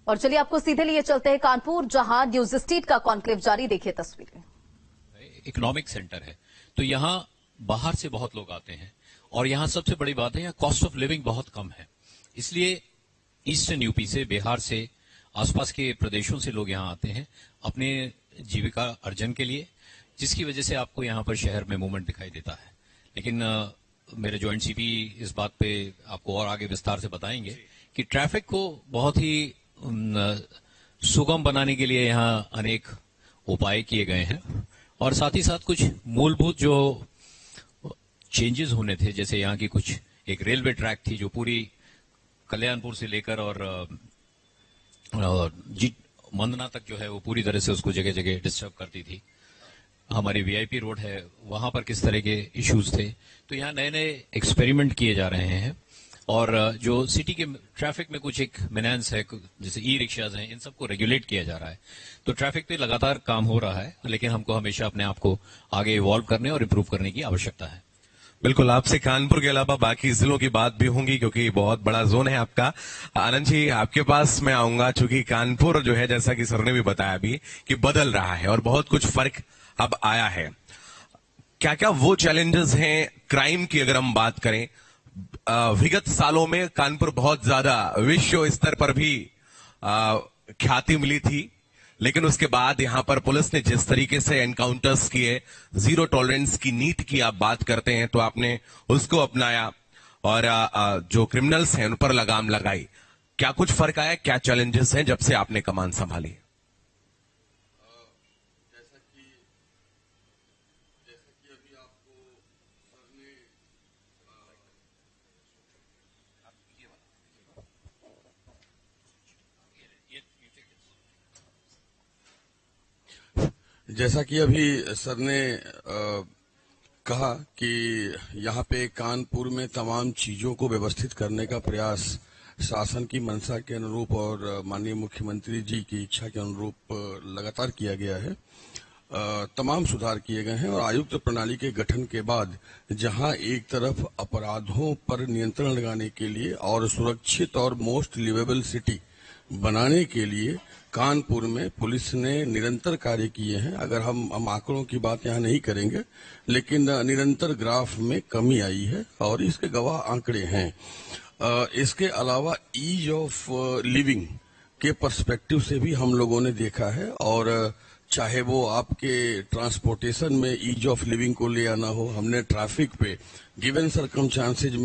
और चलिए आपको सीधे लिए चलते हैं कानपुर, जहां न्यूज स्ट्रीट का कॉन्क्लेव जारी। देखिए तस्वीरें। इकोनॉमिक सेंटर है, तो यहाँ बाहर से बहुत लोग आते हैं और यहाँ सबसे बड़ी बात है, यहाँ कॉस्ट ऑफ लिविंग बहुत कम है। इसलिए ईस्टर्न यूपी से, बिहार से, आसपास के प्रदेशों से लोग यहाँ आते हैं अपने जीविका अर्जन के लिए, जिसकी वजह से आपको यहाँ पर शहर में मूवमेंट दिखाई देता है। लेकिन मेरे जॉइंट सीपी इस बात पे आपको और आगे विस्तार से बताएंगे कि ट्रैफिक को बहुत ही सुगम बनाने के लिए यहाँ अनेक उपाय किए गए हैं और साथ ही साथ कुछ मूलभूत जो चेंजेस होने थे, जैसे यहाँ की कुछ एक रेलवे ट्रैक थी जो पूरी कल्याणपुर से लेकर और मंदना तक जो है वो पूरी तरह से उसको जगह जगह डिस्टर्ब करती थी। हमारी वीआईपी रोड है, वहां पर किस तरह के इश्यूज थे, तो यहाँ नए नए एक्सपेरिमेंट किए जा रहे हैं और जो सिटी के ट्रैफिक में कुछ एक मेनेंस है, जैसे ई रिक्शाज हैं, इन सबको रेगुलेट किया जा रहा है। तो ट्रैफिक पे लगातार काम हो रहा है, लेकिन हमको हमेशा अपने आप को आगे इवॉल्व करने और इम्प्रूव करने की आवश्यकता है। बिल्कुल, आपसे कानपुर के अलावा बाकी जिलों की बात भी होंगी क्योंकि बहुत बड़ा जोन है आपका। आनंद जी, आपके पास मैं आऊंगा, चूंकि कानपुर जो है, जैसा कि सर ने भी बताया अभी, कि बदल रहा है और बहुत कुछ फर्क अब आया है। क्या क्या वो चैलेंजेस हैं क्राइम की अगर हम बात करें? विगत सालों में कानपुर बहुत ज्यादा विश्व स्तर पर भी ख्याति मिली थी, लेकिन उसके बाद यहां पर पुलिस ने जिस तरीके से एनकाउंटर्स किए, जीरो टॉलरेंस की नीति की आप बात करते हैं, तो आपने उसको अपनाया और जो क्रिमिनल्स हैं उन पर लगाम लगाई। क्या कुछ फर्क आया? क्या चैलेंजेस हैं जब से आपने कमान संभाली? जैसा कि अभी आपको सर ने जैसा कि अभी सर ने कहा कि यहाँ पे कानपुर में तमाम चीजों को व्यवस्थित करने का प्रयास शासन की मंशा के अनुरूप और माननीय मुख्यमंत्री जी की इच्छा के अनुरूप लगातार किया गया है। तमाम सुधार किए गए हैं और आयुक्त प्रणाली के गठन के बाद जहां एक तरफ अपराधों पर नियंत्रण लगाने के लिए और सुरक्षित और मोस्ट लिवेबल सिटी बनाने के लिए कानपुर में पुलिस ने निरंतर कार्य किए हैं। अगर हम आंकड़ों की बात यहाँ नहीं करेंगे, लेकिन निरंतर ग्राफ में कमी आई है और इसके गवाह आंकड़े हैं। इसके अलावा ईज ऑफ लिविंग के पर्सपेक्टिव से भी हम लोगों ने देखा है, और चाहे वो आपके ट्रांसपोर्टेशन में ईज ऑफ लिविंग को ले आना हो, हमने ट्रैफिक पे गिवन सर्कमस्टांसेज में